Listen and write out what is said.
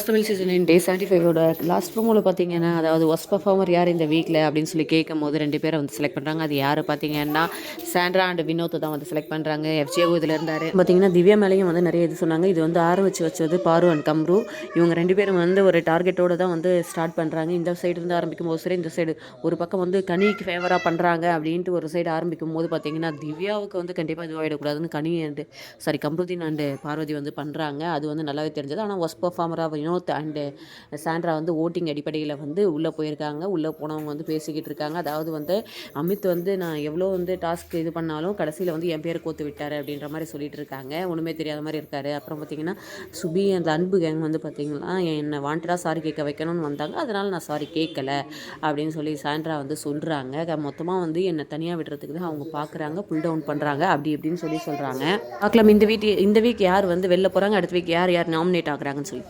Tamil season டே 75ஓட last ப்ரோமோவில் பார்த்தீங்கன்னா, அதாவது worst performer யார் இந்த வீக்கில் அப்படின்னு சொல்லி கேட்கும்போது 2 பேரை வந்து செலக்ட் பண்ணுறாங்க. அது யார் பார்த்தீங்கன்னா, சாண்ட்ரா அண்ட் வினோத் தான் வந்து செலக்ட் பண்ணுறாங்க. எஃப்ஜேஓ இதில் இருந்தார். பார்த்தீங்கன்னா திவ்யா மேலேயும் வந்து நிறைய இது சொன்னாங்க. இது வந்து ஆரம்பிச்சு வச்சது பாரு அண்ட் கம்ரு. இவங்க 2 பேரும் வந்து ஒரு டார்கெட்டோடு தான் வந்து ஸ்டார்ட் பண்ணுறாங்க. இந்த சைடு இருந்து ஆரம்பிக்கும் போது சரி, இந்த சைடு ஒரு பக்கம் வந்து கனிக்கு ஃபேவராக பண்ணுறாங்க அப்படின்ட்டு ஒரு சைடு ஆரம்பிக்கும் போது பார்த்தீங்கன்னா, திவ்யாவுக்கு வந்து கண்டிப்பாக இதுவாகிடக்கூடாதுன்னு கனி அண்டு கம்ருதீன் அண்டு பார்வதி வந்து பண்ணுறாங்க. அது வந்து நல்லாவே தெரிஞ்சது. ஆனால் ஒஸ்ட் பர்ஃபார்மராக வினோத் அண்டு சாண்ட்ரா வந்து ஓட்டிங் அடிப்படையில் வந்து உள்ளே போயிருக்காங்க. உள்ளே போனவங்க வந்து பேசிக்கிட்டு இருக்காங்க. அதாவது வந்து அமித் வந்து நான் எவ்வளோ வந்து டாஸ்க் இது பண்ணாலும் கடைசியில் வந்து என் பேரை கோத்து விட்டார் அப்படின்ற மாதிரி சொல்லிட்டு இருக்காங்க. ஒன்றுமே தெரியாத மாதிரி இருக்காரு. அப்புறம் பார்த்தீங்கன்னா சுபி அந்த அன்பு கேங் வந்து பார்த்தீங்கன்னா என்னை வாண்டடாக சாரி கேட்க வைக்கணும்னு வந்தாங்க. அதனால் நான் சாரி கேட்கல அப்படின்னு சொல்லி சாண்ட்ரா வந்து சொல்கிறாங்க. மொத்தமாக வந்து என்னை தனியாக விடுறதுக்கு தான் அவங்க பார்க்குறாங்க, புல் டவுன் பண்ணுறாங்க அப்படி இப்படின்னு சொல்லி சொல்கிறாங்க. பார்க்கலாம் இந்த வீக் யார் வந்து வெளில போகிறாங்க, அடுத்த வீக் யார் நாமினேட் ஆகுறாங்கன்னு சொல்லி.